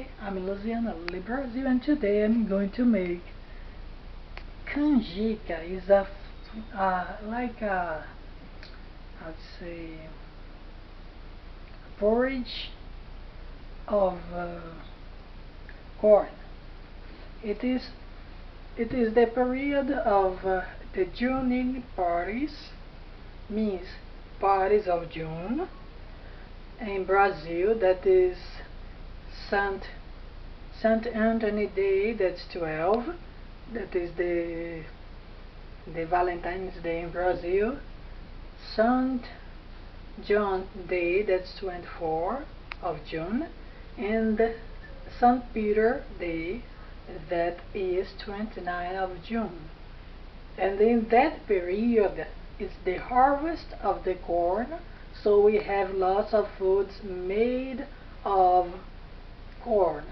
Hi, I'm Luli Brazil, and today I'm going to make canjica. Is a like a, I'd say, porridge of corn. It is the period of the Junine parties, means parties of June in Brazil. That is Sant Antony Day, that's 12. That is the Valentine's Day in Brazil. Saint John Day, that's 24 of June, and St. Peter Day, that is 29 of June. And in that period it's the harvest of the corn, so we have lots of foods made of corn,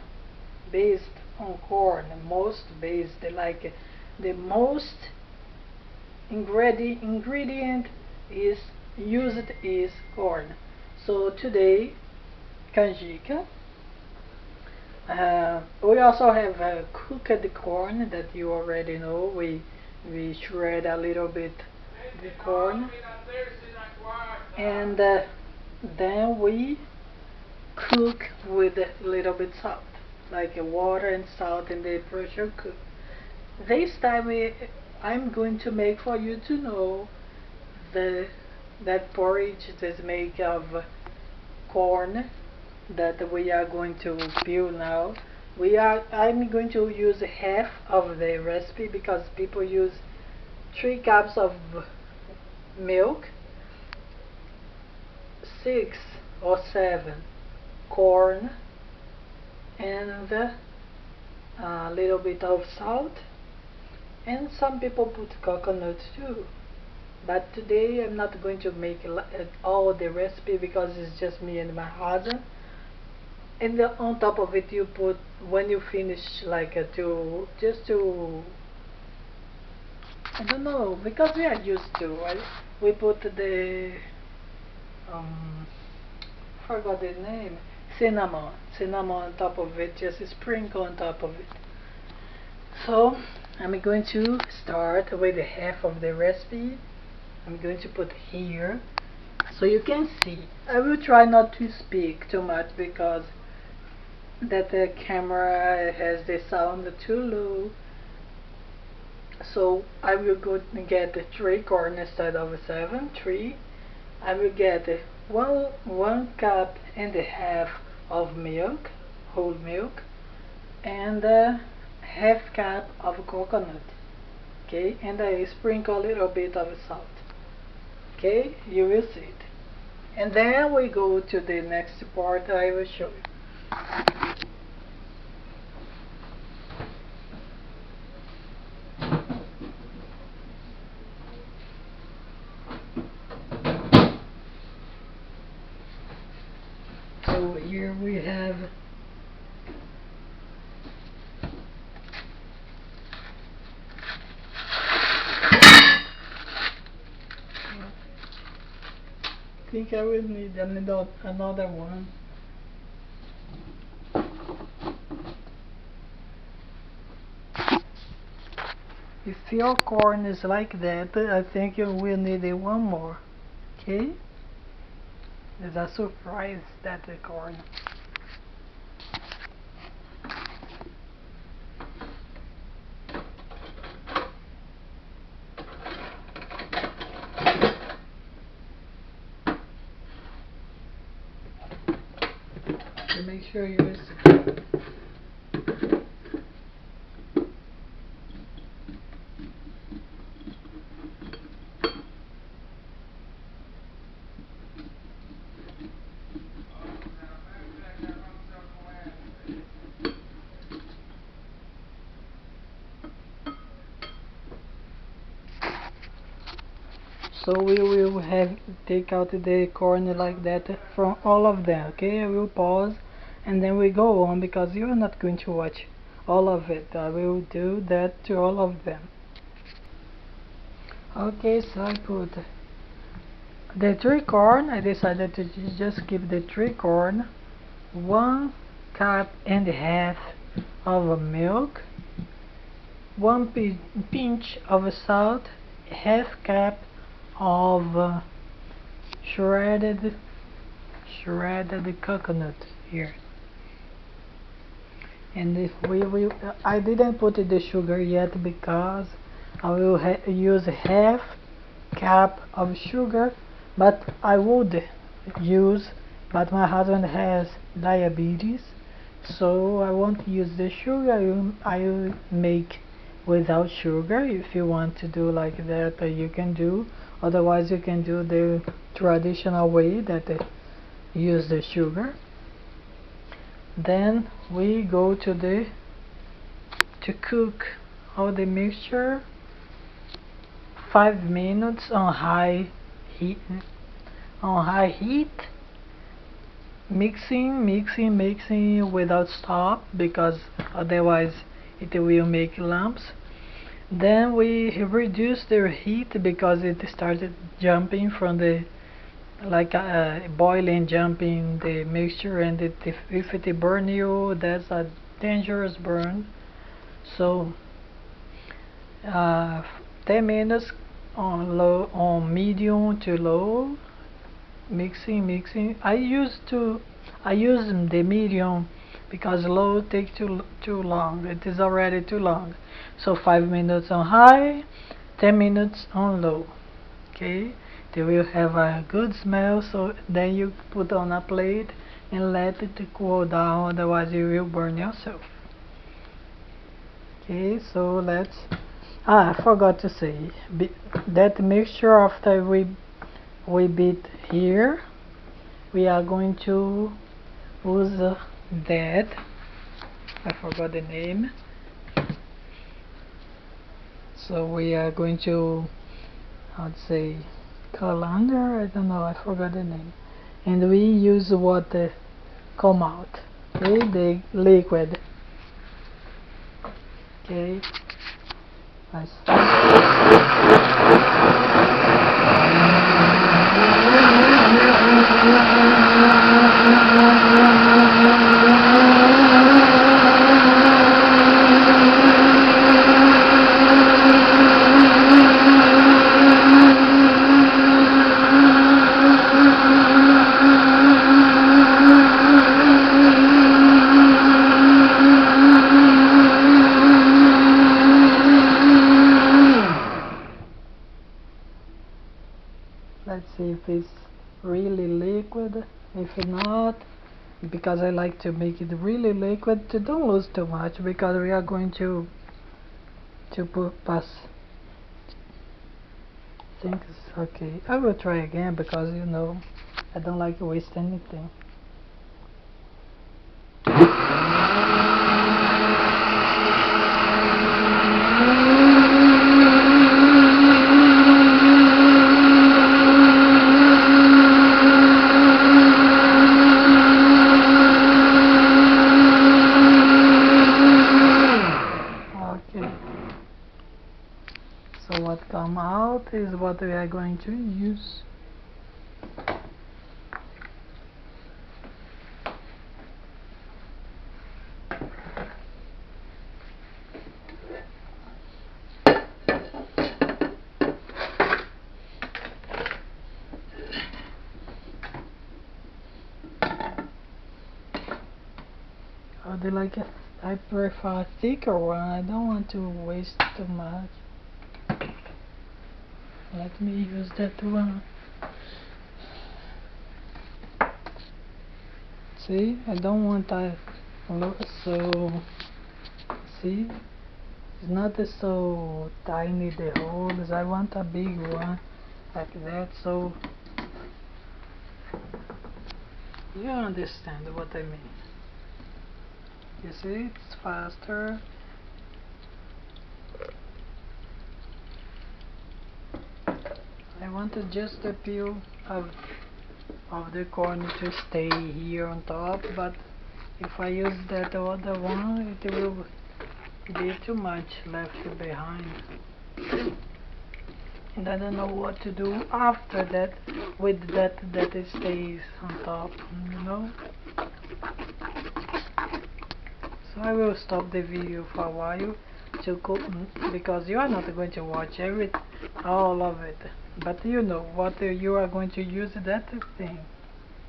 based on corn, most based, like the most ingredient is used is corn. So today, canjica. We also have cooked corn that you already know. We shred a little bit the corn, and then we cook with a little bit salt, like water and salt in the pressure cook. This time I'm going to make for you to know that porridge is made of corn that we are going to peel now. I'm going to use half of the recipe because people use 3 cups of milk, 6 or 7 corn, and a little bit of salt, and some people put coconut too. But today I'm not going to make all the recipe because it's just me and my husband. And on top of it you put, when you finish, like just to I don't know, because we are used to, right? We put the forgot the name, cinnamon on top of it, just a sprinkle on top of it. So I'm going to start with half of the recipe. I'm going to put here so you can see. I will try not to speak too much because the camera has the sound too low. So I will go and get 3 corn instead of 7. 3. I will get 1 cup and a half of milk, whole milk, and half cup of coconut. Okay, and I sprinkle a little bit of salt. Okay, you will see it. And then we go to the next part. I will show you. So here we have I think I will need another one. If your corn is like that, I think you will need one more. Okay? There's a surprise, that the corn. So make sure you So we will take out the corn like that from all of them. Okay, I will pause and then we go on because you are not going to watch all of it. I will do that to all of them. Okay, so I put the 3 corn. I decided to just keep the 3 corn, 1 cup and a half of milk, 1 pinch of salt, half cup of shredded coconut here. And if we will, I didn't put the sugar yet because I will use half cup of sugar, but I would use, but my husband has diabetes, so I won't use the sugar. I will make without sugar. If you want to do like that, you can do. Otherwise you can do the traditional way that use the sugar. Then we go to cook all the mixture 5 minutes on high heat, mixing without stop, because otherwise it will make lumps. Then we reduce the heat because it started jumping from the boiling, jumping the mixture, and if it burn you, that's a dangerous burn. So 10 minutes on medium to low, mixing. I use the medium because low takes too long. It is already too long. So 5 minutes on high, 10 minutes on low. Okay, they will have a good smell. So then you put on a plate and let it cool down, otherwise you will burn yourself. Okay, so let's I forgot to say, that mixture after we beat here, we are going to use that, I forgot the name, so we are going to, I'd say, colander, I don't know, I forgot the name, and we use what come out, okay, the liquid, okay. Nice. Let's see if it's really liquid. If not, because I like to make it really liquid, to don't lose too much, because we are going to pass. I think it's okay. I will try again because I don't like to waste anything. What come out is what we are going to use. I prefer a thicker one. I don't want to waste too much. Let me use that one. See, I don't want that so, see, it's not so tiny the holes. I want a big one like that, so you understand what I mean. You see, it's faster. I wanted just the peel of the corn to stay here on top, but if I use that other one, it will be too much left behind. And I don't know what to do after that with that it stays on top, I will stop the video for a while to cook, because you are not going to watch all of it, but you know what you are going to use that thing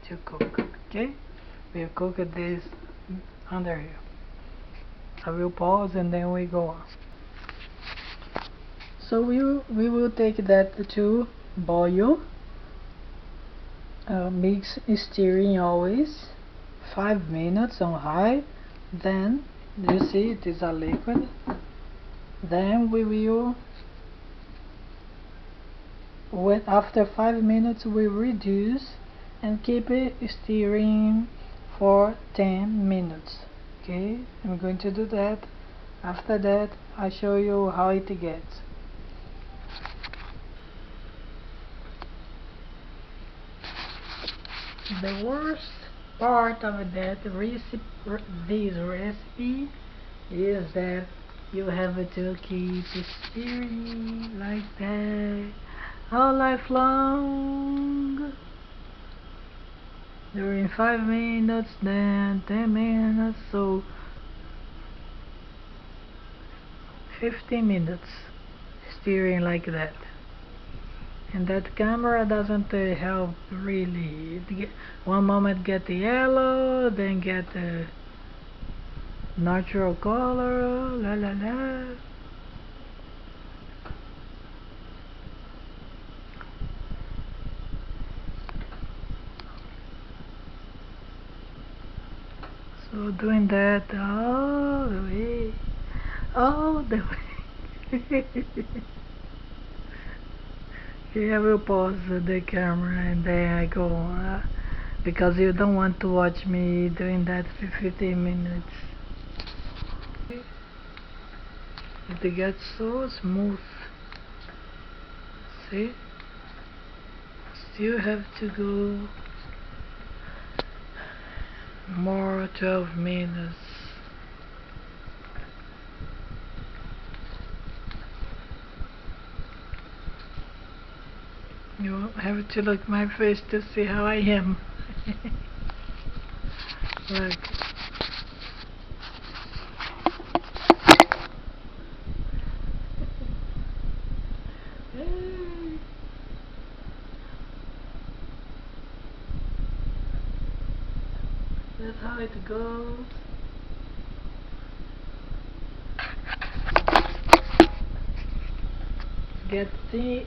to cook. Okay, we'll cook this under here. I will pause and then we go on. So we will take that to boil. Mix, stirring always 5 minutes on high. Then you see it is a liquid. Then we will, after 5 minutes, we reduce and keep it stirring for 10 minutes. Okay, I'm going to do that. After that, I show you how it gets. The worst part of this recipe is that you have to keep stirring like that all life long. During 5 minutes, then 10 minutes, so 15 minutes stirring like that. And that camera doesn't help really. One moment get the yellow, then get the natural color, la la la. So doing that all the way, all the way. Okay, I will pause the camera and then I go on, because you don't want to watch me doing that for 15 minutes. It gets so smooth. See? Still have to go more 12 minutes. You have to look my face to see how I am. Look. That's how it goes. Get thick.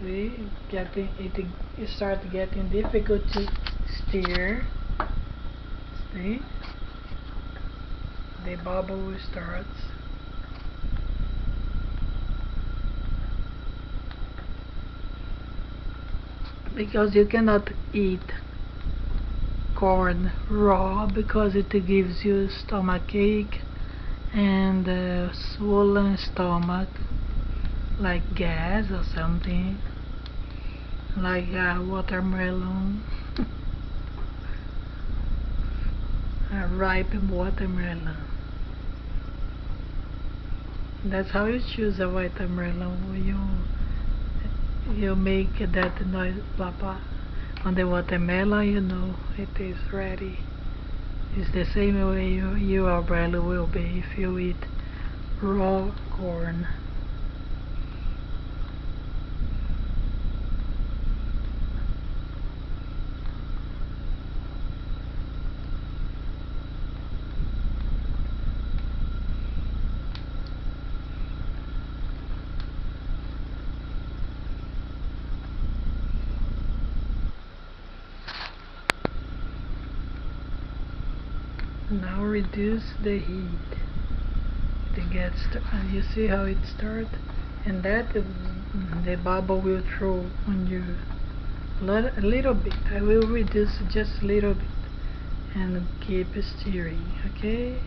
See, it starts getting difficult to stir. See, the bubble starts. Because you cannot eat corn raw, because it gives you stomach ache and swollen stomach, like gas or something, like watermelon, a ripe watermelon. That's how you choose a watermelon. You make that noise, papa, on the watermelon, you know it is ready. It's the same way your umbrella will be if you eat raw corn. Now reduce the heat. It gets, you see how it starts, and that the bubble will throw on you a little bit. I will reduce just a little bit and keep stirring. Okay,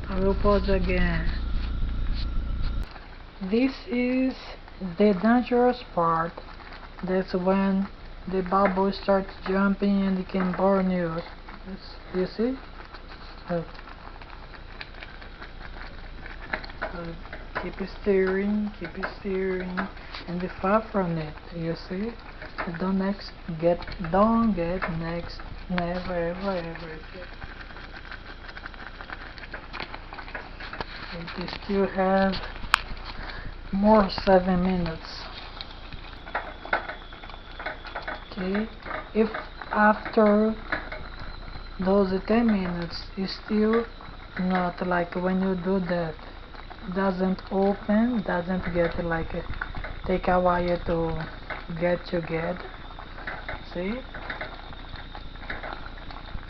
I will pause again. This is the dangerous part. That's when the bubble starts jumping and it can burn you. You see? Keep stirring, and be far from it. You see? Don't get Never, ever, ever. We still have more 7 minutes. Okay, if after those 10 minutes is still not like when you do that, doesn't open, doesn't get like take a while to get together, see?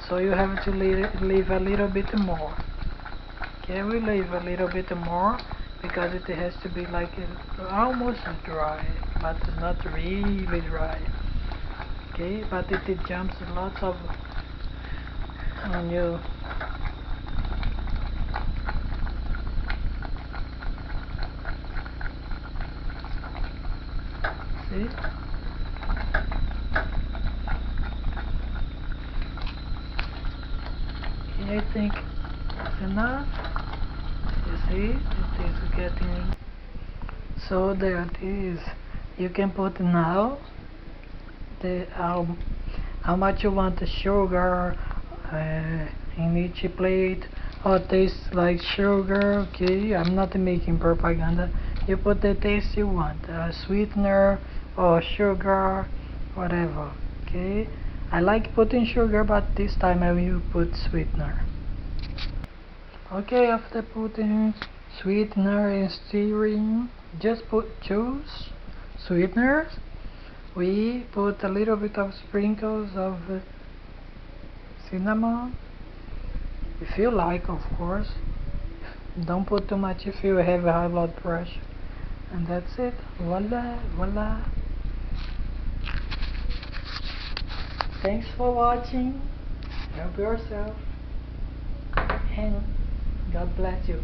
So you have to leave a little bit more. Okay, we leave a little bit more because it has to be like almost dry, but not really dry. Okay, but it jumps lots of on you. See? Okay, I think it's enough. You see, it is getting. So there it is. You can put now the how much you want the sugar in each plate, or tastes like sugar. Okay, I'm not making propaganda. You put the taste you want, sweetener or sugar, whatever. Okay, I like putting sugar, but this time I will put sweetener. Okay, after putting sweetener and stirring, just choose sweeteners. We put a little bit of sprinkles of cinnamon, if you like, of course. Don't put too much if you have high blood pressure. And that's it. Voila, voila. Thanks for watching. Help yourself. And God bless you.